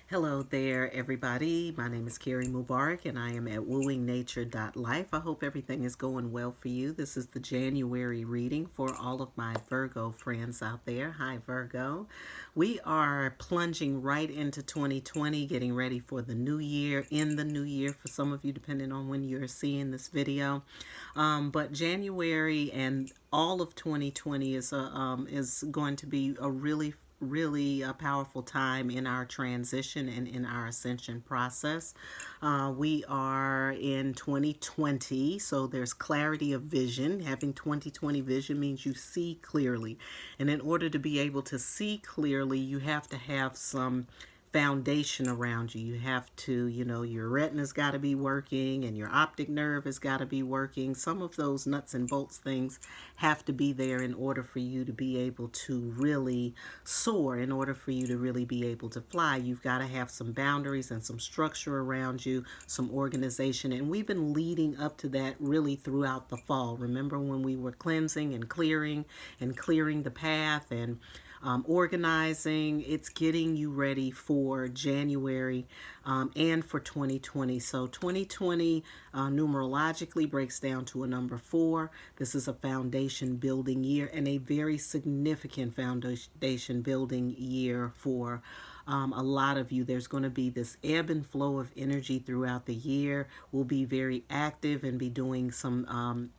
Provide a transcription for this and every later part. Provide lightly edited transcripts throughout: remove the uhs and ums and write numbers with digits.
Hello there, everybody. My name is Carrie Mubarak, and I am at wooingnature.life. I hope everything is going well for you. This is the January reading for all of my Virgo friends out there. Hi, Virgo. We are plunging right into 2020, getting ready for the new year, in the new year for some of you, depending on when you're seeing this video. But January and all of 2020 is going to be a really a powerful time in our transition and in our ascension process. We are in 2020, so there's clarity of vision. Having 2020 vision means you see clearly. And in order to be able to see clearly, you have to have some foundation around you. You have to, your retina's got to be working and your optic nerve has got to be working. Some of those nuts and bolts things have to be there in order for you to be able to really soar, in order for you to really be able to fly. You've got to have some boundaries and some structure around you, some organization. And we've been leading up to that really throughout the fall. Remember when we were cleansing and clearing the path and organizing. It's getting you ready for January and for 2020. So 2020 numerologically breaks down to a number 4. This is a foundation building year and a very significant foundation building year for a lot of you. There's going to be this ebb and flow of energy throughout the year. We'll be very active and be doing some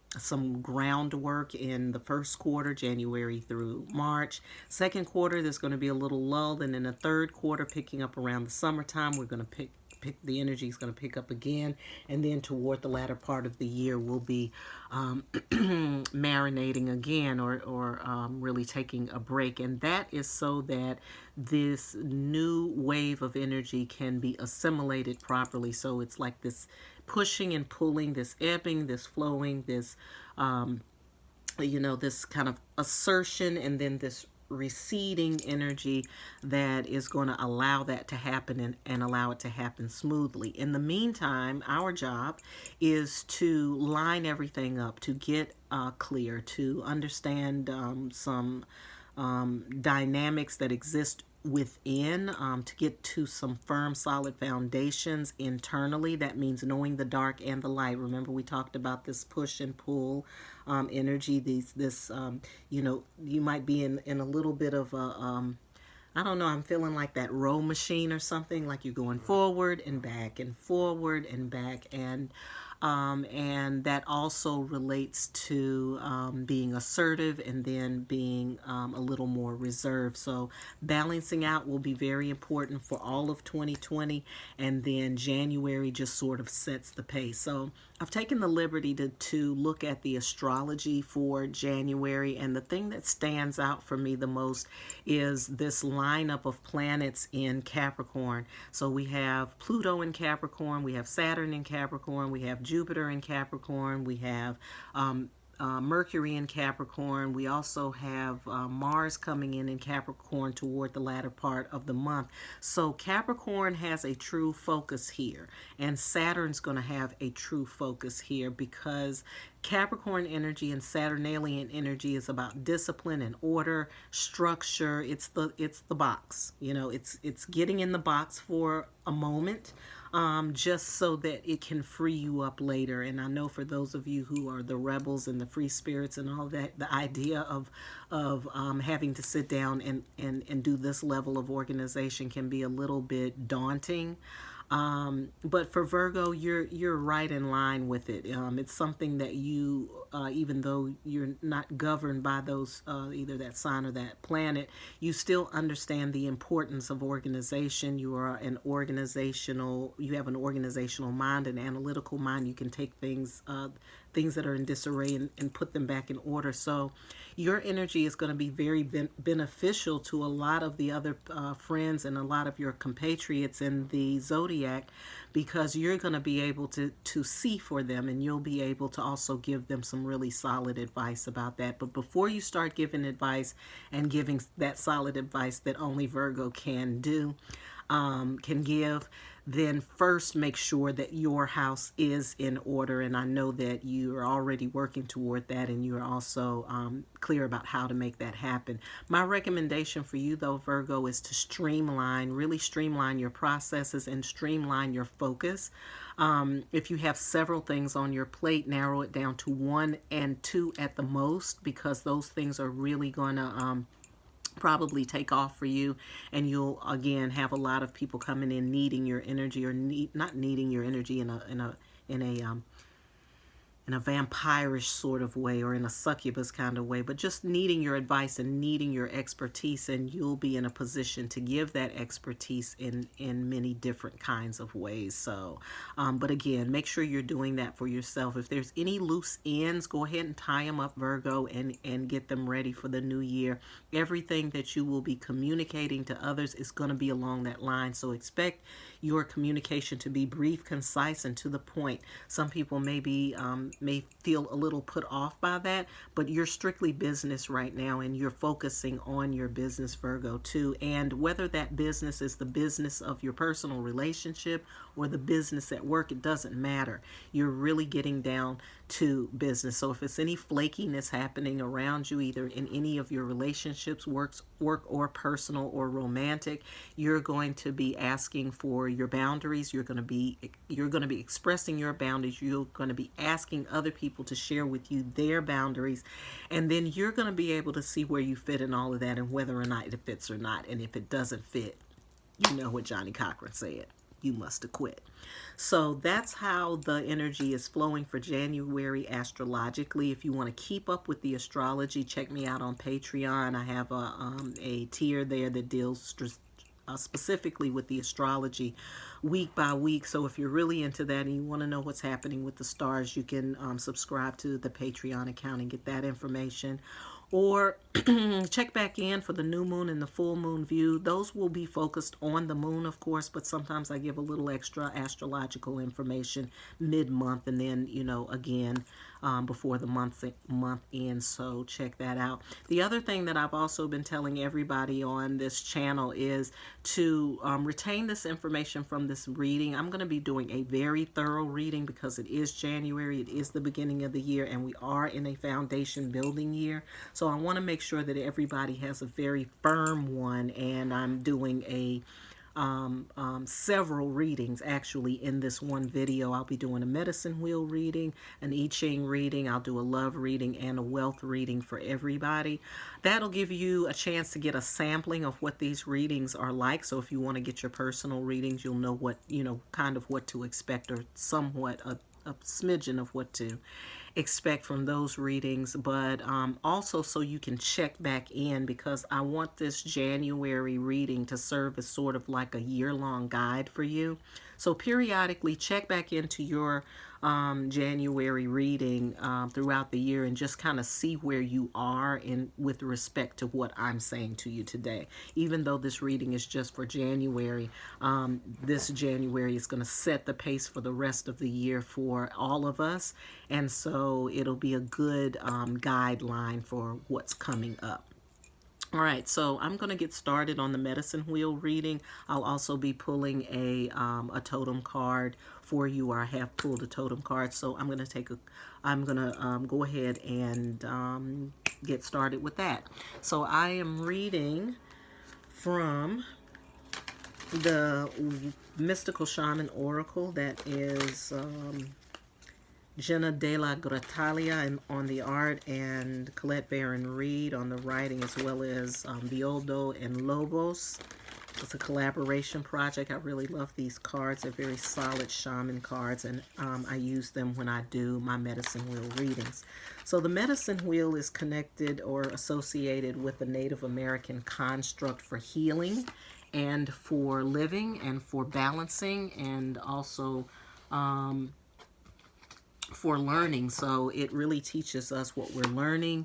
groundwork in the first quarter, January through March. Second quarter, there's going to be a little lull, and in the third quarter, picking up around the summertime, we're going to pick the energy is going to pick up again, and then toward the latter part of the year, we'll be marinating again, or really taking a break, and that is so that this new wave of energy can be assimilated properly. So it's like this pushing and pulling, this ebbing, this flowing, this this kind of assertion, and then this receding energy that is going to allow that to happen and allow it to happen smoothly. In the meantime, our job is to line everything up, to get clear, to understand some dynamics that exist within, to get to some firm, solid foundations internally. That means knowing the dark and the light. Remember, we talked about this push and pull energy. You might be in a little bit of a I don't know, I'm feeling like that row machine or something, like you're going forward and back and forward and back, and that also relates to being assertive and then being a little more reserved. So balancing out will be very important for all of 2020, and then January just sort of sets the pace. So I've taken the liberty to look at the astrology for January, and the thing that stands out for me the most is this lineup of planets in Capricorn. So we have Pluto in Capricorn, we have Saturn in Capricorn, we have Jupiter in Capricorn, we have Mercury in Capricorn. We also have Mars coming in Capricorn toward the latter part of the month. So Capricorn has a true focus here, and Saturn's going to have a true focus here, because Capricorn energy and Saturnalian energy is about discipline and order, structure. It's the box. It's getting in the box for a moment, just so that it can free you up later. And I know for those of you who are the rebels and the free spirits and all that, the idea of having to sit down and do this level of organization can be a little bit daunting. But for Virgo, you're right in line with it. It's something that you, even though you're not governed by those, either that sign or that planet, you still understand the importance of organization. You have an organizational mind, an analytical mind. You can take things that are in disarray and put them back in order. So your energy is going to be very beneficial to a lot of the other friends and a lot of your compatriots in the zodiac, because you're going to be able to see for them, and you'll be able to also give them some really solid advice about that. But before you start giving advice and giving that solid advice that only Virgo can do, can give, then first make sure that your house is in order. And I know that you are already working toward that, and you're also clear about how to make that happen. My recommendation for you, though, Virgo, is to really streamline your processes and streamline your focus. If you have several things on your plate, narrow it down to 1 and 2 at the most, because those things are really going to probably take off for you, and you'll again have a lot of people coming in needing your energy, or not needing your energy in a vampirish sort of way, or in a succubus kind of way, but just needing your advice and needing your expertise, and you'll be in a position to give that expertise in many different kinds of ways. So but again, make sure you're doing that for yourself. If there's any loose ends, go ahead and tie them up, Virgo, and get them ready for the new year. Everything that you will be communicating to others is going to be along that line, so expect your communication to be brief, concise, and to the point. Some people may feel a little put off by that, but you're strictly business right now, and you're focusing on your business, Virgo, too. And whether that business is the business of your personal relationship or the business at work, it doesn't matter. You're really getting down to business. So if it's any flakiness happening around you, either in any of your relationships, work or personal or romantic, you're going to be asking for your boundaries. You're going to be expressing your boundaries. You're going to be asking other people to share with you their boundaries, and then you're going to be able to see where you fit in all of that, and whether or not it fits or not. And if it doesn't fit, you know what Johnny Cochran said: you must have quit. So that's how the energy is flowing for January astrologically. If you want to keep up with the astrology, check me out on Patreon. I have a tier there that deals specifically with the astrology week by week. So if you're really into that and you want to know what's happening with the stars, you can subscribe to the Patreon account and get that information. Or check back in for the new moon and the full moon view. Those will be focused on the moon, of course, but sometimes I give a little extra astrological information mid-month, and then, again, before the month ends. So check that out. The other thing that I've also been telling everybody on this channel is to retain this information from this reading. I'm going to be doing a very thorough reading because it is January. It is the beginning of the year, and we are in a foundation building year. So I want to make sure that everybody has a very firm one, and I'm doing several readings actually in this one video. I'll be doing a medicine wheel reading, an I-Ching reading, I'll do a love reading, and a wealth reading for everybody. That'll give you a chance to get a sampling of what these readings are like. So if you want to get your personal readings, you'll know what, kind of what to expect, or somewhat a smidgen of what to expect from those readings, but also so you can check back in, because I want this January reading to serve as sort of like a year-long guide for you. So periodically check back into your January reading throughout the year, and just kind of see where you are with respect to what I'm saying to you today. Even though this reading is just for January, this January is going to set the pace for the rest of the year for all of us, and so it'll be a good guideline for what's coming up. All right, so I'm going to get started on the medicine wheel reading. I'll also be pulling a totem card for you, or I have pulled a totem card. So I'm going to go ahead and get started with that. So I am reading from the Mystical Shaman Oracle. That is Jenna de la Gratalia and on the art, and Colette Baron Reed on the writing, as well as Violdo and Lobos. It's a collaboration project. I really love these cards. They're very solid shaman cards, and I use them when I do my medicine wheel readings. So the medicine wheel is connected or associated with the Native American construct for healing and for living and for balancing, and also for learning. So it really teaches us what we're learning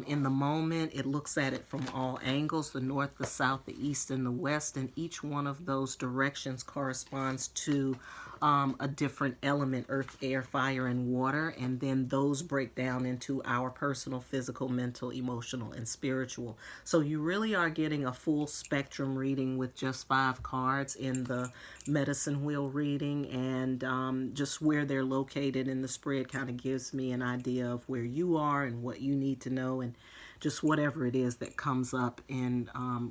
in the moment. It looks at it from all angles: the north, the south, the east, and the west, and each one of those directions corresponds to a different element: earth, air, fire, and water. And then those break down into our personal, physical, mental, emotional, and spiritual. So you really are getting a full spectrum reading with just 5 cards in the medicine wheel reading. And just where they're located in the spread kind of gives me an idea of where you are and what you need to know, and just whatever it is that comes up in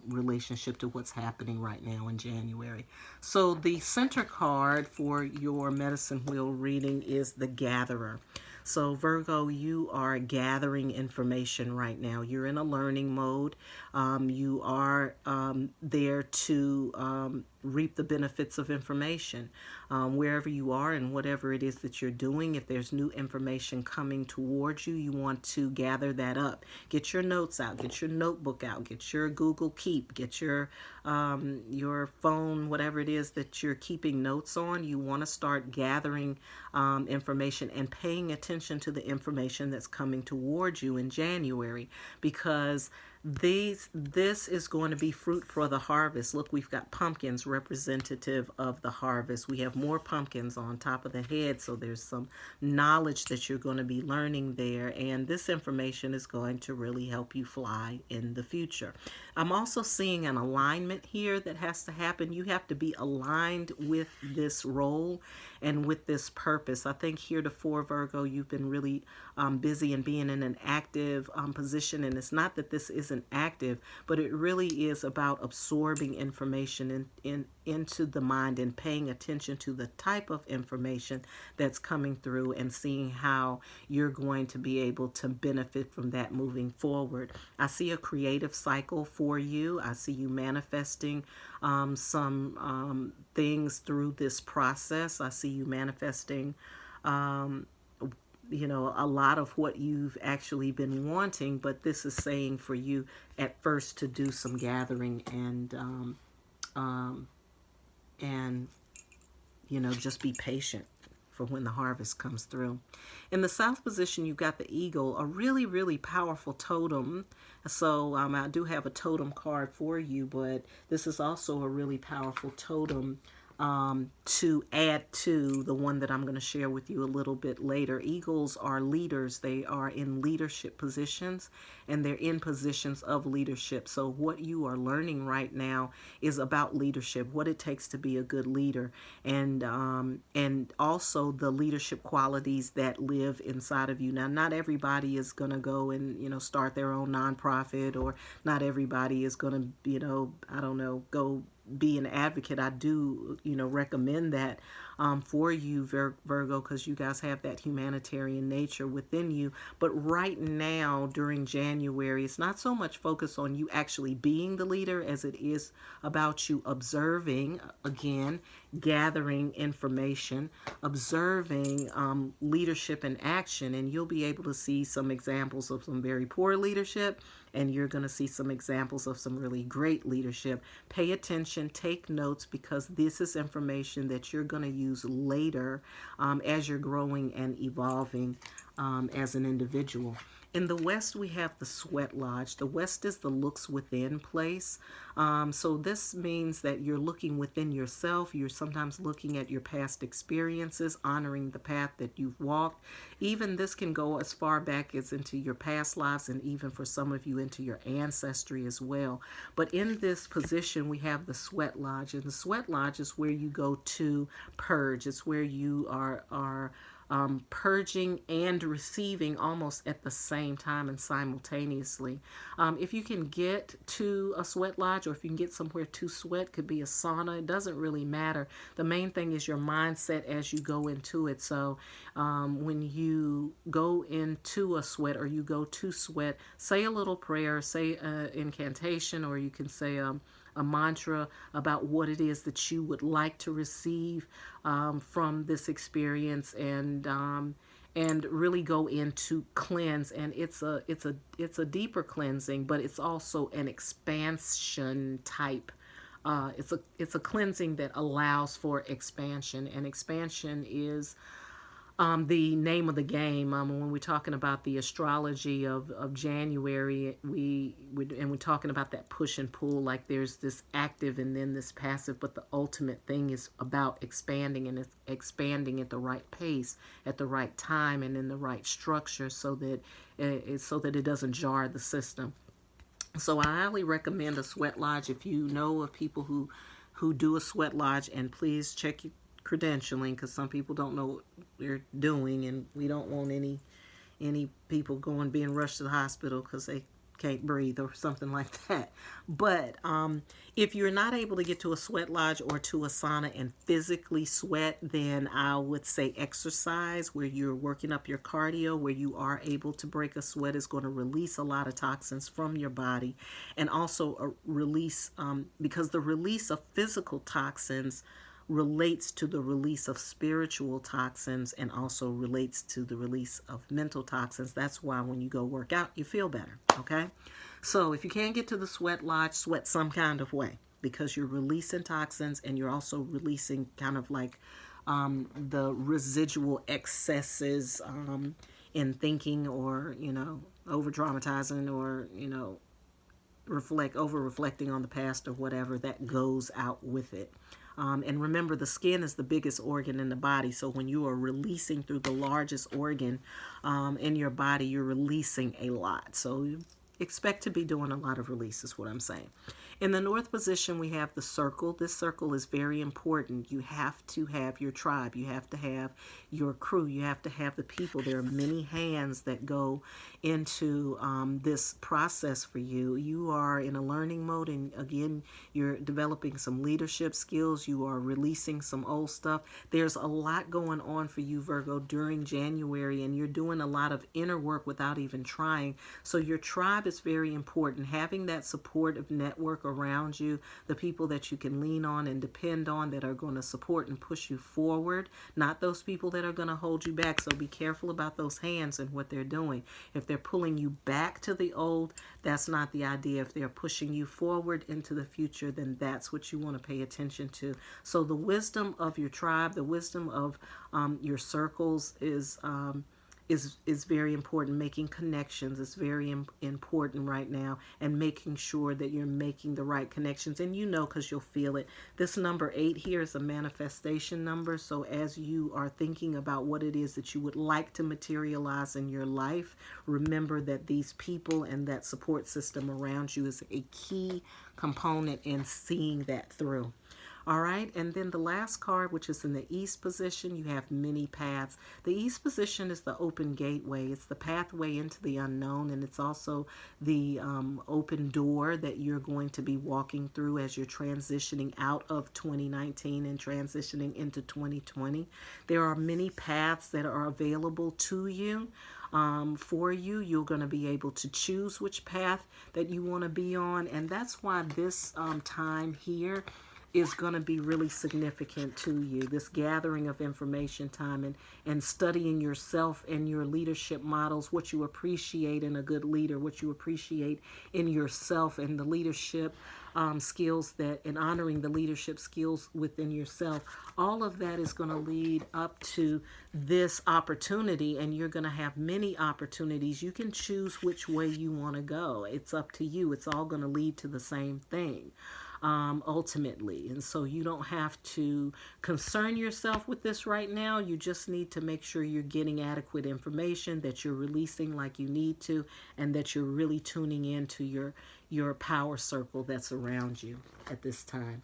relationship to what's happening right now in January. So the center card for your medicine wheel reading is the Gatherer. So Virgo, you are gathering information right now. You're in a learning mode. You are there to reap the benefits of information. Wherever you are and whatever it is that you're doing, if there's new information coming towards you, you want to gather that up. Get your notes out, get your notebook out, get your Google Keep, get your phone, whatever it is that you're keeping notes on. You want to start gathering information and paying attention to the information that's coming towards you in January, because this is going to be fruit for the harvest. Look, we've got pumpkins representative of the harvest. We have more pumpkins on top of the head, so there's some knowledge that you're going to be learning there, and this information is going to really help you fly in the future. I'm also seeing an alignment here that has to happen. You have to be aligned with this role and with this purpose. I think heretofore, Virgo, you've been really busy and being in an active position, and it's not that this isn't active, but it really is about absorbing information into the mind and paying attention to the type of information that's coming through and seeing how you're going to be able to benefit from that moving forward. I see a creative cycle for you. I see you manifesting some things through this process. I see you manifesting a lot of what you've actually been wanting, but this is saying for you at first to do some gathering and just be patient for when the harvest comes through. In the south position, you've got the eagle, a really, really powerful totem. So I do have a totem card for you, but this is also a really powerful totem to add to the one that I'm going to share with you a little bit later. Eagles are leaders. They are in leadership positions, and they're in positions of leadership. So what you are learning right now is about leadership, what it takes to be a good leader, and also the leadership qualities that live inside of you. Now, not everybody is going to go and start their own nonprofit, or not everybody is going to go be an advocate. I do recommend that for you, Virgo, because you guys have that humanitarian nature within you. But right now during January, it's not so much focused on you actually being the leader as it is about you observing, again, gathering information, observing leadership in action, and you'll be able to see some examples of some very poor leadership, and you're going to see some examples of some really great leadership. Pay attention, take notes, because this is information that you're going to use later as you're growing and evolving as an individual. In the West, we have the Sweat Lodge. The West is the looks within place. So this means that you're looking within yourself. You're sometimes looking at your past experiences, honoring the path that you've walked. Even this can go as far back as into your past lives, and even for some of you into your ancestry as well. But in this position, we have the Sweat Lodge. And the Sweat Lodge is where you go to purge. It's where you are purging and receiving almost at the same time and simultaneously. If you can get to a sweat lodge, or if you can get somewhere to sweat, could be a sauna, it doesn't really matter. The main thing is your mindset as you go into it. So when you go into a sweat, or you go to sweat, say a little prayer, say an incantation, or you can say a mantra about what it is that you would like to receive from this experience, and really go into cleanse. And it's a deeper cleansing, but it's also an expansion type. It's a cleansing that allows for expansion, and expansion is the name of the game. When we're talking about the astrology of January, and we're talking about that push and pull, like there's this active and then this passive, but the ultimate thing is about expanding, and it's expanding at the right pace, at the right time, and in the right structure, so that it doesn't jar the system. So I highly recommend a sweat lodge if you know of people who do a sweat lodge, and please check your credentialing, because some people don't know what they're doing, and we don't want any people going being rushed to the hospital because they can't breathe or something like that. But if you're not able to get to a sweat lodge or to a sauna and physically sweat, then I would say exercise, where you're working up your cardio, where you are able to break a sweat, is going to release a lot of toxins from your body, and also a release, because the release of physical toxins relates to the release of spiritual toxins, and also relates to the release of mental toxins. That's why when you go work out, you feel better. Okay? So if you can't get to the sweat lodge, sweat some kind of way, because you're releasing toxins, and you're also releasing kind of like the residual excesses in thinking, or, over dramatizing, or, over reflecting on the past, or whatever that goes out with it. And remember, the skin is the biggest organ in the body. So when you are releasing through the largest organ in your body, you're releasing a lot. So expect to be doing a lot of releases, what I'm saying. In the north position, we have the circle. This circle is very important. You have to have your tribe. You have to have your crew. You have to have the people. There are many hands that go into this process for you. You are in a learning mode, and again, you're developing some leadership skills. You are releasing some old stuff. There's a lot going on for you, Virgo, during January, and you're doing a lot of inner work without even trying. So your tribe is very important. Having that supportive network around you, the people that you can lean on and depend on, that are going to support and push you forward, not those people that are going to hold you back. So be careful about those hands and what they're doing. If they're pulling you back to the old, that's not the idea. If they're pushing you forward into the future, then that's what you want to pay attention to. So the wisdom of your tribe, the wisdom of your circles is very important. Making connections is very important right now, and making sure that you're making the right connections. And because you'll feel it. This number 8 here is a manifestation number. So as you are thinking about what it is that you would like to materialize in your life, remember that these people and that support system around you is a key component in seeing that through. All right, and then the last card, which is in the east position, you have many paths. The east position is the open gateway. It's the pathway into the unknown, and it's also the open door that you're going to be walking through as you're transitioning out of 2019 and transitioning into 2020. There are many paths that are available to you. For you, you're going to be able to choose which path that you want to be on, and that's why this time here is going to be really significant to you. This gathering of information time, and studying yourself and your leadership models, what you appreciate in a good leader, what you appreciate in yourself, and the leadership skills and honoring the leadership skills within yourself. All of that is going to lead up to this opportunity, and you're going to have many opportunities. You can choose which way you want to go. It's up to you. It's all going to lead to the same thing. Ultimately. And so you don't have to concern yourself with this right now. You just need to make sure you're getting adequate information, that you're releasing like you need to, and that you're really tuning into your power circle that's around you at this time.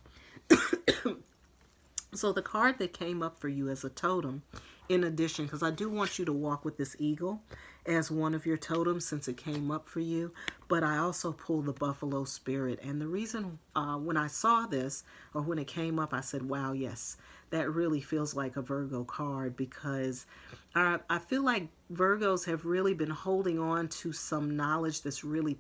So the card that came up for you as a totem, in addition, because I do want you to walk with this eagle as one of your totems since it came up for you, but I also pulled the buffalo spirit. And the reason when I saw this, or when it came up, I said, wow, yes, that really feels like a Virgo card, because I feel like Virgos have really been holding on to some knowledge that's really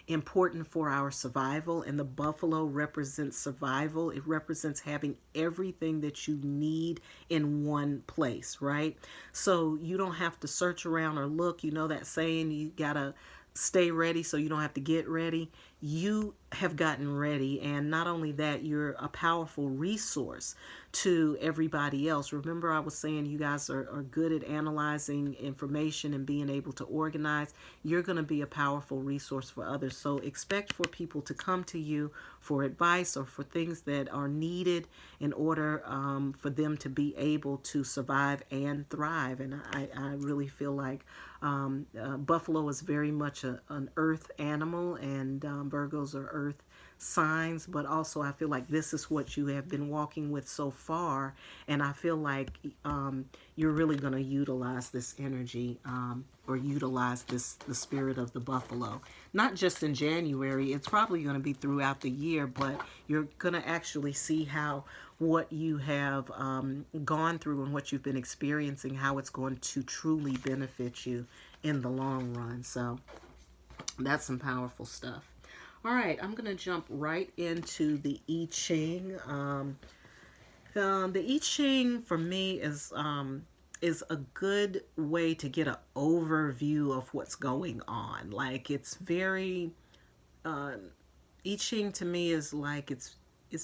important for our survival. And the buffalo represents survival. It represents having everything that you need in one place, right? So you don't have to search around or look. You know that saying, you gotta stay ready so you don't have to get ready. you have gotten ready, and not only that, you're a powerful resource to everybody else. Remember, I was saying you guys are good at analyzing information and being able to organize. You're going to be a powerful resource for others. So expect for people to come to you for advice or for things that are needed in order for them to be able to survive and thrive. And I really feel like buffalo is very much an earth animal, and Virgos are earth signs, but also I feel like this is what you have been walking with so far, and I feel like you're really going to utilize this energy, or utilize the spirit of the buffalo, not just in January. It's probably going to be throughout the year, but you're going to actually see how what you have gone through and what you've been experiencing, how it's going to truly benefit you in the long run. So that's some powerful stuff. All right, I'm going to jump right into the I-Ching. The I-Ching for me is a good way to get an overview of what's going on. Like, it's very I-Ching to me is like it's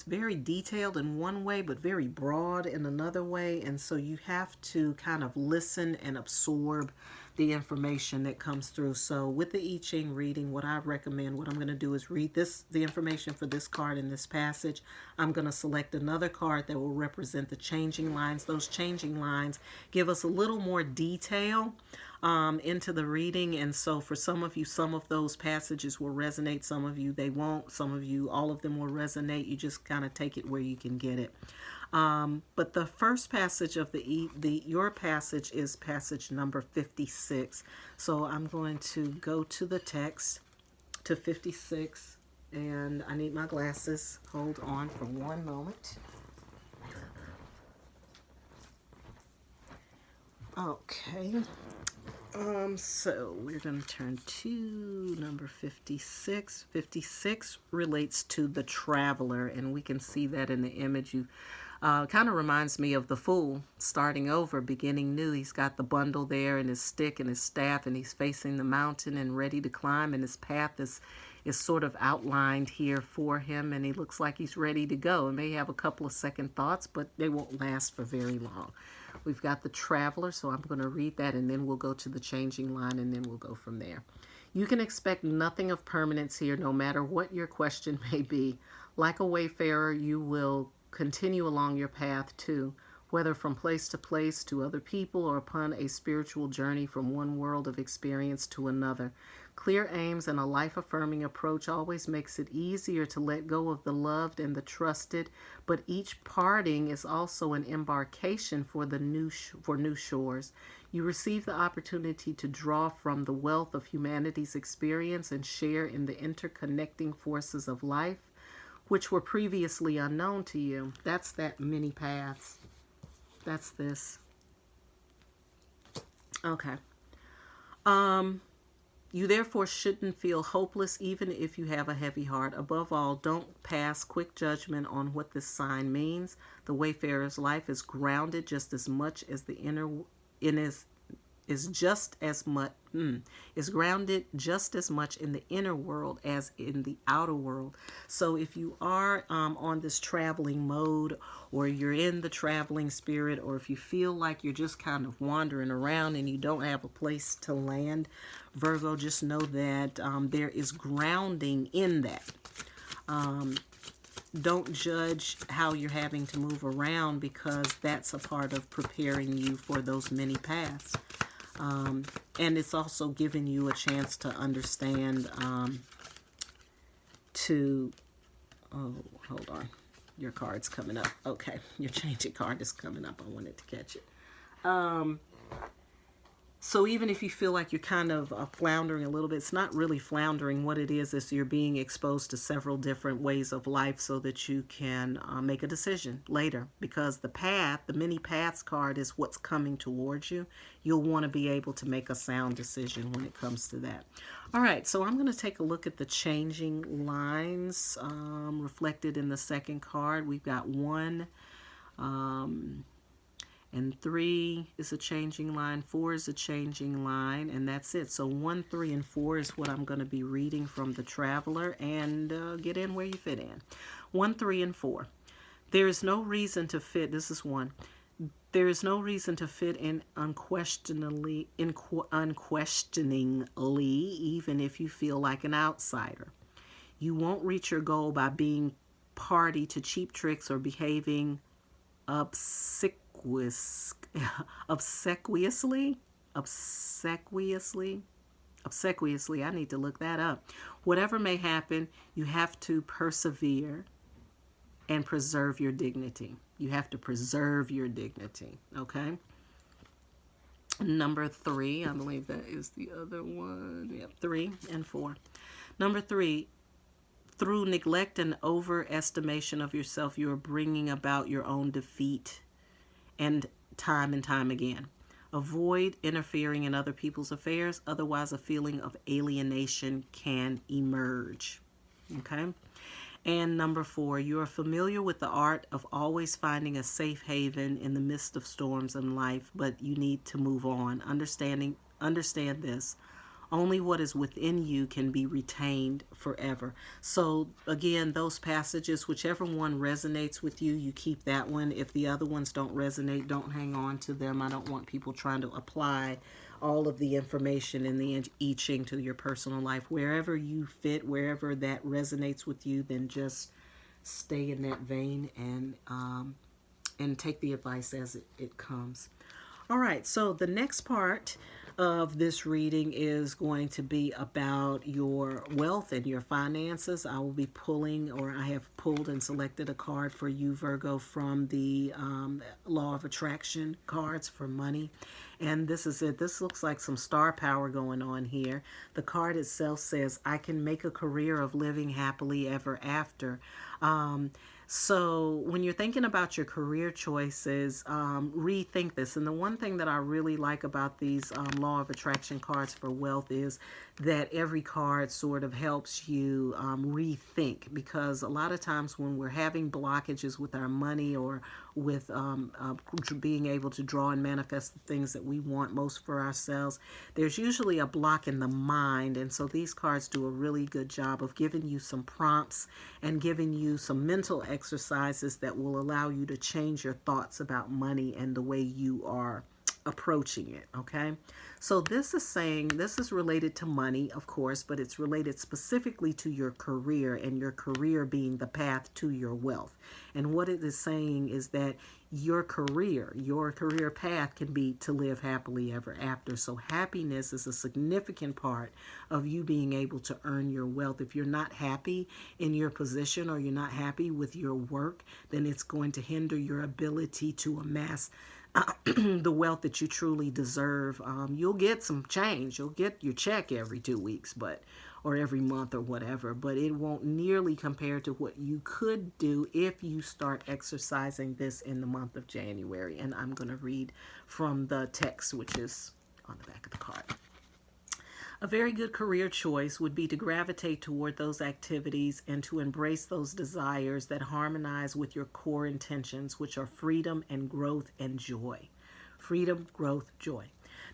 very detailed in one way, but very broad in another way. And so you have to kind of listen and absorb the information that comes through. So with the I-Ching reading, what I recommend, what I'm going to do is read the information for this card in this passage. I'm going to select another card that will represent the changing lines. Those changing lines give us a little more detail into the reading. And so for some of you, some of those passages will resonate. Some of you, they won't. Some of you, all of them will resonate. You just kind of take it where you can get it. But the first passage of your passage is passage number 56. So I'm going to go to the text, to 56, and I need my glasses. Hold on for one moment. Okay. So we're going to turn to number 56. 56 relates to the traveler, and we can see that in the image. You kind of reminds me of the Fool starting over, beginning new. He's got the bundle there and his stick and his staff, and he's facing the mountain and ready to climb, and his path is sort of outlined here for him, and he looks like he's ready to go. He may have a couple of second thoughts, but they won't last for very long. We've got the traveler, so I'm going to read that, and then we'll go to the changing line, and then we'll go from there. You can expect nothing of permanence here, no matter what your question may be. Like a wayfarer, you will continue along your path too, whether from place to place, to other people, or upon a spiritual journey from one world of experience to another. Clear aims and a life-affirming approach always makes it easier to let go of the loved and the trusted, but each parting is also an embarkation for new shores. You receive the opportunity to draw from the wealth of humanity's experience and share in the interconnecting forces of life, which were previously unknown to you. That's that many paths. That's this. Okay. You therefore shouldn't feel hopeless even if you have a heavy heart. Above all, don't pass quick judgment on what this sign means. The wayfarer's life is grounded just as much as the inner is grounded just as much in the inner world as in the outer world. So if you are on this traveling mode, or you're in the traveling spirit, or if you feel like you're just kind of wandering around and you don't have a place to land, Virgo, just know that there is grounding in that. Don't judge how you're having to move around, because that's a part of preparing you for those many paths. And it's also giving you a chance to understand, oh, hold on. Your card's coming up. Okay, your changing card is coming up. I wanted to catch it. So even if you feel like you're kind of floundering a little bit, it's not really floundering. What it is you're being exposed to several different ways of life so that you can make a decision later. Because the path, the many paths card, is what's coming towards you. You'll want to be able to make a sound decision when it comes to that. All right, so I'm going to take a look at the changing lines reflected in the second card. We've got 1 And 3 is a changing line, 4 is a changing line, and that's it. So 1, 3, and 4 is what I'm going to be reading from the Traveler, and get in where you fit in. 1, 3, and 4. There is no reason to fit, this is 1. There is no reason to fit in unquestioningly, even if you feel like an outsider. You won't reach your goal by being party to cheap tricks or behaving obsequiously. I need to look that up. Whatever may happen, you have to persevere and preserve your dignity. You have to preserve your dignity, okay? Number 3, I believe that is the other one. Yep, 3 and 4. Number 3, through neglect and overestimation of yourself, you are bringing about your own defeat and time again. Avoid interfering in other people's affairs, otherwise a feeling of alienation can emerge. Okay? And number 4, you are familiar with the art of always finding a safe haven in the midst of storms in life, but you need to move on. Understand this. Only what is within you can be retained forever. So again, those passages, whichever one resonates with you, you keep that one. If the other ones don't resonate, don't hang on to them. I don't want people trying to apply all of the information in the I-Ching to your personal life. Wherever you fit, wherever that resonates with you, then just stay in that vein and take the advice as it comes. All right, so the next part of this reading is going to be about your wealth and your finances. I will be pulling, or I have pulled and selected a card for you, Virgo, from the Law of Attraction cards for money. And this is it. This looks like some star power going on here. The card itself says, I can make a career of living happily ever after. So when you're thinking about your career choices, rethink this. And the one thing that I really like about these Law of Attraction cards for wealth is that every card sort of helps you rethink, because a lot of times when we're having blockages with our money or with being able to draw and manifest the things that we want most for ourselves, there's usually a block in the mind. And so these cards do a really good job of giving you some prompts and giving you some mental exercises that will allow you to change your thoughts about money and the way you are approaching it. Okay, so this is saying, this is related to money, of course, but it's related specifically to your career, and your career being the path to your wealth. And what it is saying is that your career path can be to live happily ever after. So happiness is a significant part of you being able to earn your wealth. If you're not happy in your position, or you're not happy with your work, then it's going to hinder your ability to amass the wealth that you truly deserve. You'll get some change. You'll get your check every 2 weeks, or every month or whatever, but it won't nearly compare to what you could do if you start exercising this in the month of January. And I'm going to read from the text, which is on the back of the card. A very good career choice would be to gravitate toward those activities and to embrace those desires that harmonize with your core intentions, which are freedom and growth and joy. Freedom, growth, joy.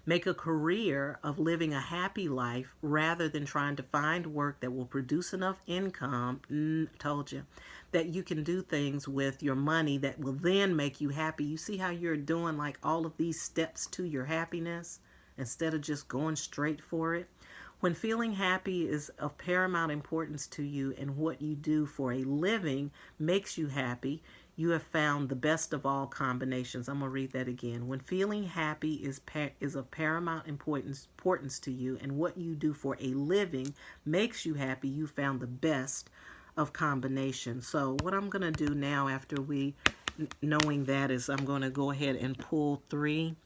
Make a career of living a happy life rather than trying to find work that will produce enough income, told you, that you can do things with your money that will then make you happy. You see how you're doing like all of these steps to your happiness instead of just going straight for it? When feeling happy is of paramount importance to you and what you do for a living makes you happy, you have found the best of all combinations. I'm going to read that again. When feeling happy is of paramount importance to you and what you do for a living makes you happy, you found the best of combinations. So what I'm going to do now, after knowing that, is I'm going to go ahead and pull 3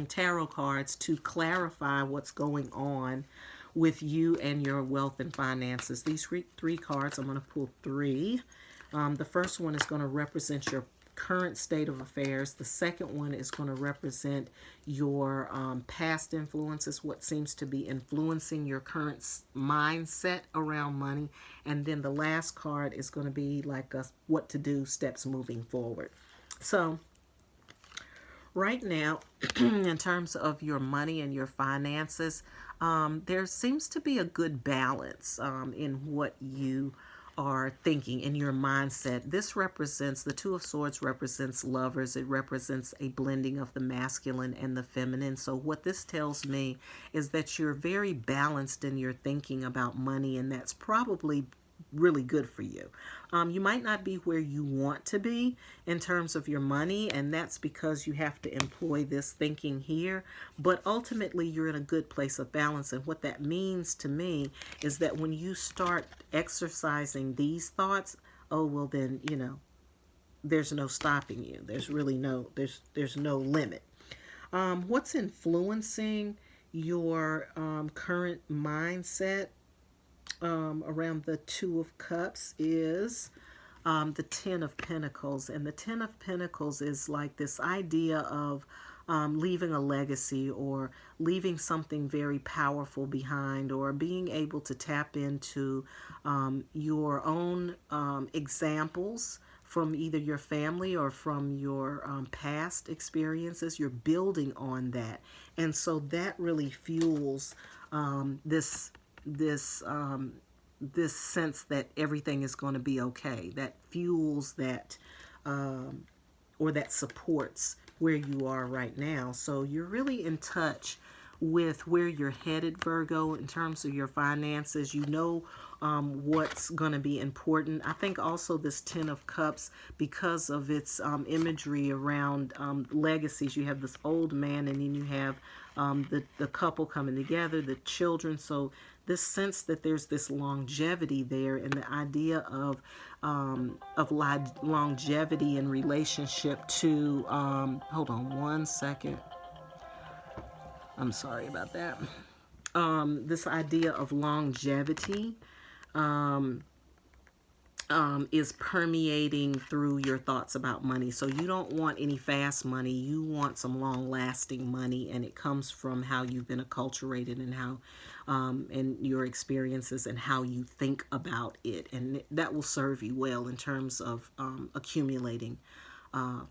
tarot cards to clarify what's going on with you and your wealth and finances. These 3 cards, I'm going to pull 3. The first one is going to represent your current state of affairs. The second one is going to represent your past influences, what seems to be influencing your current mindset around money. And then the last card is going to be like what to do, steps moving forward. So Right now, in terms of your money and your finances, there seems to be a good balance in what you are thinking in your mindset. This represents, the Two of Swords represents lovers. It represents a blending of the masculine and the feminine. So what this tells me is that you're very balanced in your thinking about money, and that's probably really good for you. You might not be where you want to be in terms of your money, and that's because you have to employ this thinking here. But ultimately, you're in a good place of balance. And what that means to me is that when you start exercising these thoughts, oh, well, then, there's no stopping you. There's really there's no limit. What's influencing your current mindset around the Two of Cups is the Ten of Pentacles. And the Ten of Pentacles is like this idea of leaving a legacy or leaving something very powerful behind, or being able to tap into your own examples from either your family or from your past experiences. You're building on that. And so that really fuels this sense that everything is going to be okay. That fuels that, or that supports where you are right now. So you're really in touch with where you're headed, Virgo, in terms of your finances. You know what's going to be important. I think also this Ten of Cups, because of its imagery around legacies, you have this old man, and then you have the couple coming together, the children. So this sense that there's this longevity there, and the idea of longevity in relationship to, hold on one second. I'm sorry about that. This idea of longevity is permeating through your thoughts about money. So you don't want any fast money. You want some long-lasting money, and it comes from how you've been acculturated and how, and your experiences and how you think about it, and that will serve you well in terms of accumulating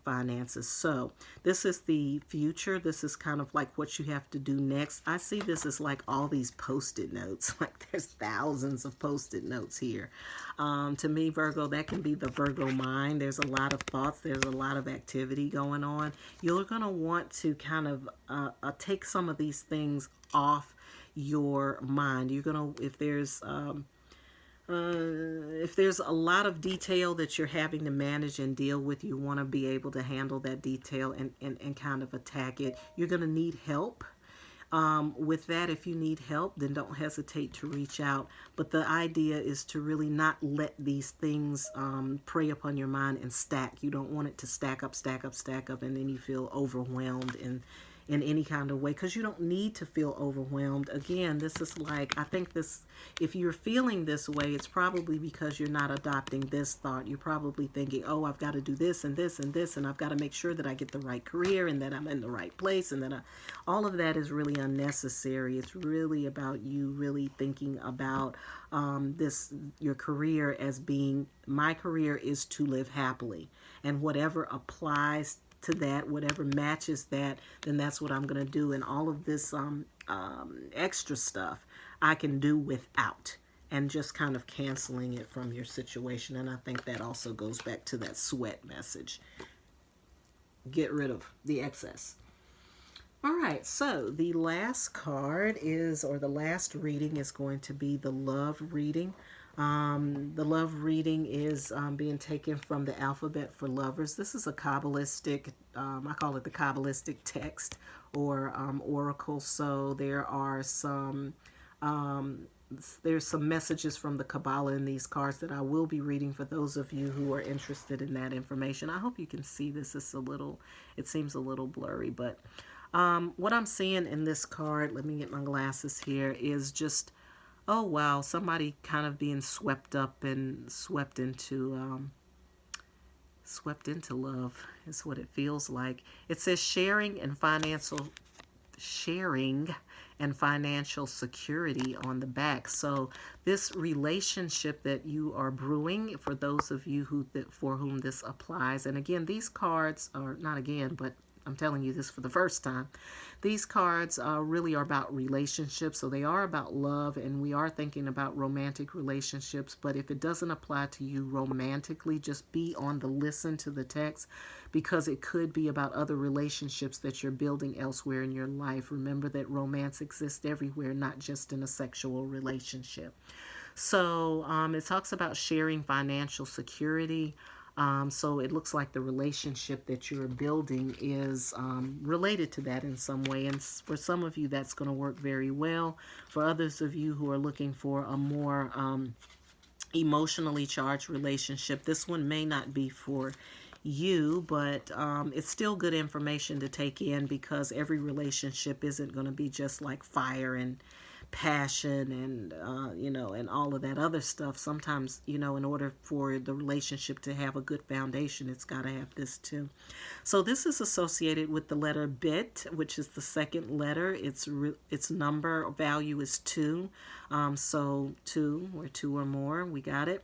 finances. So this is the future. This is kind of like what you have to do next. I see this as like all these post-it notes. Like there's thousands of post-it notes here. To me, Virgo, that can be the Virgo mind. There's a lot of thoughts. There's a lot of activity going on. You're going to want to kind of take some of these things off your mind. You're going to, if there's a lot of detail that you're having to manage and deal with, you want to be able to handle that detail and kind of attack it. You're going to need help with that. If you need help, then don't hesitate to reach out. But the idea is to really not let these things prey upon your mind and stack. You don't want it to stack up, and then you feel overwhelmed in any kind of way, because you don't need to feel overwhelmed. Again, this is like, I think this, if you're feeling this way, it's probably because you're not adopting this thought. You're probably thinking, oh, I've got to do this and this and this, and I've got to make sure that I get the right career and that I'm in the right place, and that all of that is really unnecessary. It's really about you really thinking about your career as being, my career is to live happily, and whatever applies to that, whatever matches that, then that's what I'm going to do. And all of this extra stuff I can do without, and just kind of canceling it from your situation. And I think that also goes back to that sweat message. Get rid of the excess. All right, so the last card is, or the last reading is going to be the love reading. The love reading is being taken from the Alphabet for Lovers. This is a Kabbalistic, I call it the Kabbalistic text or oracle. So there are there's some messages from the Kabbalah in these cards that I will be reading for those of you who are interested in that information. I hope you can see this. It seems a little blurry, but what I'm seeing in this card, let me get my glasses here, is just, oh wow, somebody kind of being swept up and swept into love is what it feels like. It says sharing and financial security on the back. So this relationship that you are brewing, for those of you for whom this applies, and again, these cards are not again, but I'm telling you this for the first time. These cards really are about relationships, so they are about love, and we are thinking about romantic relationships. But if it doesn't apply to you romantically, just be on the listen to the text, because it could be about other relationships that you're building elsewhere in your life. Remember that romance exists everywhere, not just in a sexual relationship. So it talks about sharing financial security. So it looks like the relationship that you're building is related to that in some way. And for some of you, that's going to work very well. For others of you who are looking for a more emotionally charged relationship, this one may not be for you, but it's still good information to take in, because every relationship isn't going to be just like fire and passion and and all of that other stuff. Sometimes, in order for the relationship to have a good foundation, it's got to have this too. So this is associated with the letter bet, which is the second letter. Its number value is 2. So 2, or 2 or more, we got it.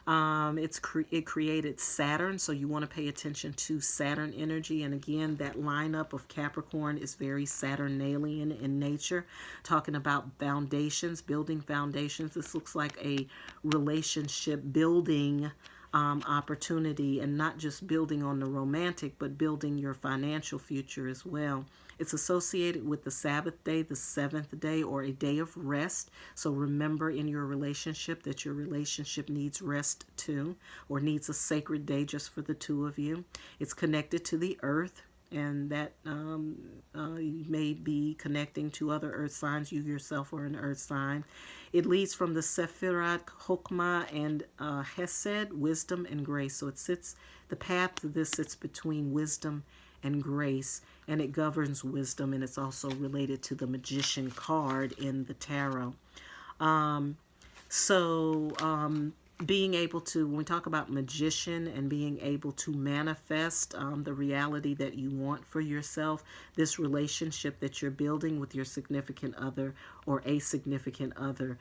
It created Saturn, so you want to pay attention to Saturn energy. And again, that lineup of Capricorn is very Saturnalian in nature, talking about foundations, building foundations. This looks like a relationship building opportunity, and not just building on the romantic, but building your financial future as well. It's associated with the Sabbath day, the seventh day, or a day of rest. So remember in your relationship that your relationship needs rest too, or needs a sacred day just for the two of you. It's connected to the earth, and that you may be connecting to other earth signs. You yourself are an earth sign. It leads from the Sephirat, Chokmah, and Hesed, wisdom and grace. So the path to this sits between wisdom and grace, and it governs wisdom, and it's also related to the magician card in the tarot. Being able to, when we talk about magician and being able to manifest the reality that you want for yourself, this relationship that you're building with your significant other or a significant other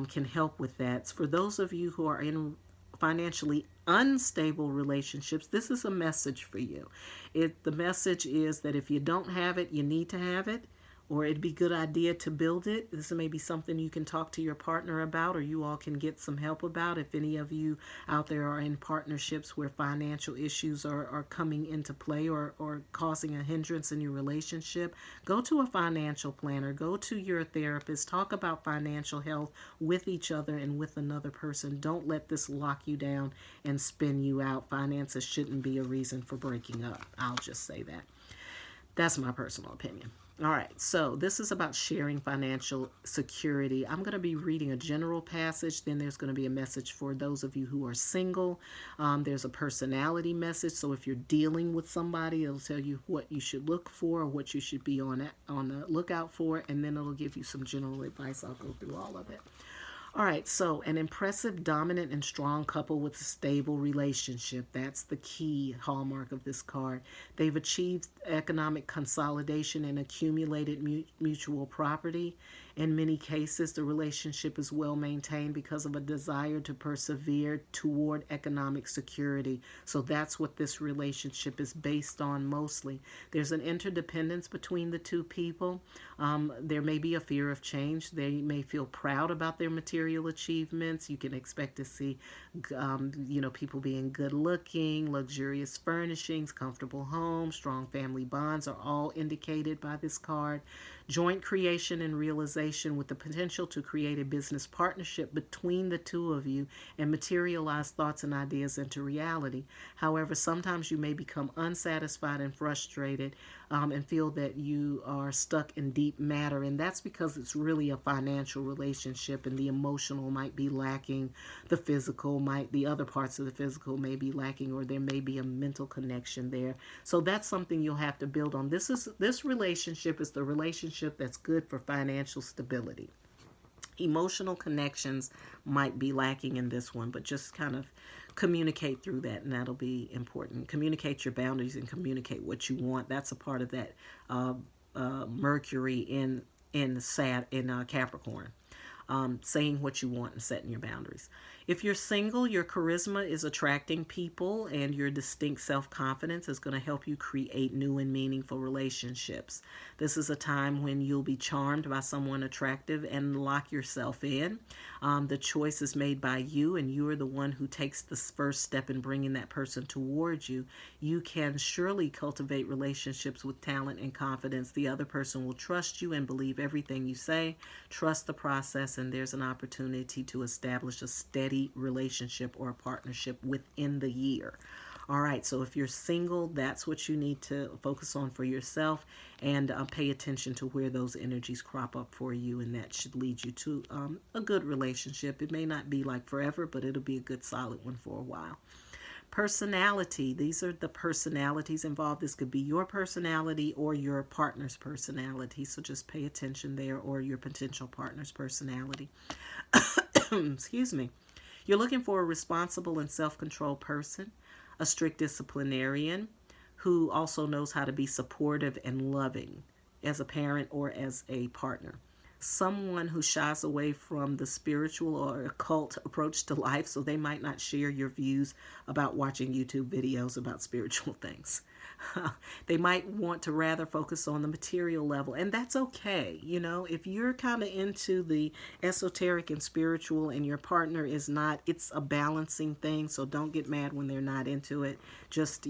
can help with that. For those of you who are in financially unstable relationships, this is a message for you. The message is that if you don't have it, you need to have it, or it'd be a good idea to build it. This may be something you can talk to your partner about, or you all can get some help about. If any of you out there are in partnerships where financial issues are coming into play, or causing a hindrance in your relationship, go to a financial planner, go to your therapist, talk about financial health with each other and with another person. Don't let this lock you down and spin you out. Finances shouldn't be a reason for breaking up. I'll just say that. That's my personal opinion. All right, so this is about sharing financial security. I'm going to be reading a general passage. Then there's going to be a message for those of you who are single. There's a personality message. So if you're dealing with somebody, it'll tell you what you should look for, or what you should be on the lookout for. And then it'll give you some general advice. I'll go through all of it. All right, so an impressive, dominant, and strong couple with a stable relationship. That's the key hallmark of this card. They've achieved economic consolidation and accumulated mutual property. In many cases, the relationship is well maintained because of a desire to persevere toward economic security. So that's what this relationship is based on mostly. There's an interdependence between the two people. There may be a fear of change. They may feel proud about their material achievements. You can expect to see, people being good looking, luxurious furnishings, comfortable homes, strong family bonds are all indicated by this card. Joint creation and realization with the potential to create a business partnership between the two of you and materialize thoughts and ideas into reality. However, sometimes you may become unsatisfied and frustrated and feel that you are stuck in deep matter, and that's because it's really a financial relationship, and the emotional might be lacking, the other parts of the physical may be lacking, or there may be a mental connection there. So that's something you'll have to build on. This relationship is the relationship that's good for financial stability. Emotional connections might be lacking in this one, but just kind of communicate through that, and that'll be important. Communicate your boundaries and communicate what you want. That's a part of that Mercury in Capricorn. Saying what you want and setting your boundaries. If you're single, your charisma is attracting people, and your distinct self-confidence is going to help you create new and meaningful relationships. This is a time when you'll be charmed by someone attractive and lock yourself in. The choice is made by you, and you are the one who takes the first step in bringing that person towards you. You can surely cultivate relationships with talent and confidence. The other person will trust you and believe everything you say. Trust the process, and there's an opportunity to establish a steady relationship or a partnership within the year. All right, so if you're single, that's what you need to focus on for yourself, and pay attention to where those energies crop up for you, and that should lead you to a good relationship. It may not be like forever, but it'll be a good solid one for a while. Personality, these are the personalities involved. This could be your personality or your partner's personality, so just pay attention there, or your potential partner's personality. Excuse me. You're looking for a responsible and self-controlled person, a strict disciplinarian who also knows how to be supportive and loving as a parent or as a partner. Someone who shies away from the spiritual or occult approach to life, so they might not share your views about watching YouTube videos about spiritual things. They might want to rather focus on the material level, and that's okay. You know, if you're kind of into the esoteric and spiritual and your partner is not, it's a balancing thing, so don't get mad when they're not into it. Just,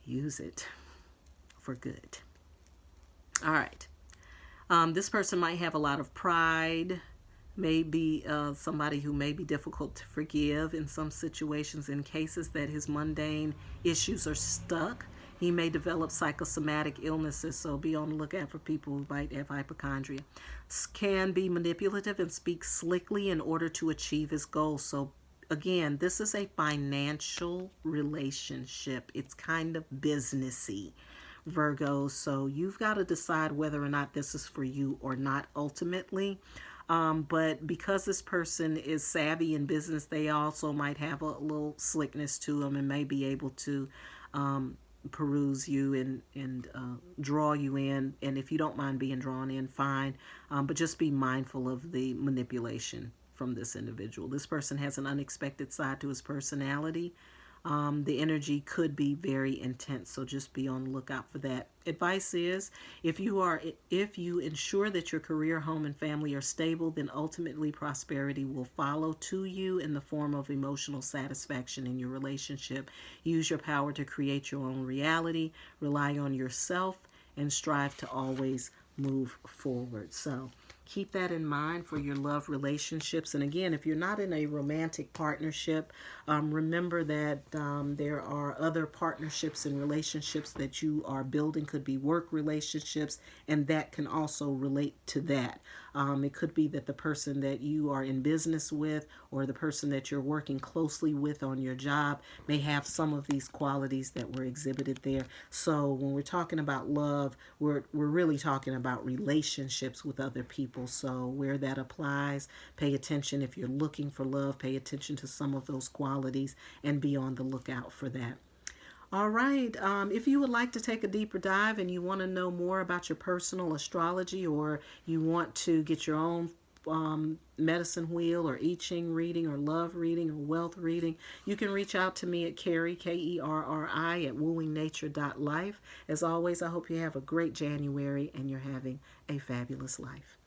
use it for good. All right. This person might have a lot of pride, maybe somebody who may be difficult to forgive in some situations. In cases that his mundane issues are stuck, he may develop psychosomatic illnesses, so be on the lookout for people who might have hypochondria. Can be manipulative and speak slickly in order to achieve his goals. So again, this is a financial relationship. It's kind of businessy, Virgo. So you've got to decide whether or not this is for you or not ultimately. But because this person is savvy in business, they also might have a little slickness to them and may be able to peruse you and draw you in. And if you don't mind being drawn in, fine. But just be mindful of the manipulation from this individual. This person has an unexpected side to his personality. The energy could be very intense, so just be on the lookout for that. Advice is, if you ensure that your career, home, and family are stable, then ultimately prosperity will follow to you in the form of emotional satisfaction in your relationship. Use your power to create your own reality, rely on yourself, and strive to always move forward. So keep that in mind for your love relationships. And again, if you're not in a romantic partnership, remember that there are other partnerships and relationships that you are building. Could be work relationships, and that can also relate to that. It could be that the person that you are in business with or the person that you're working closely with on your job may have some of these qualities that were exhibited there. So when we're talking about love, we're really talking about relationships with other people. So where that applies, pay attention. If you're looking for love, pay attention to some of those qualities and be on the lookout for that. All right. If you would like to take a deeper dive and you want to know more about your personal astrology, or you want to get your own medicine wheel or I-Ching reading or love reading or wealth reading, you can reach out to me at Kerri, Kerri, at wooingnature.life. As always, I hope you have a great January and you're having a fabulous life.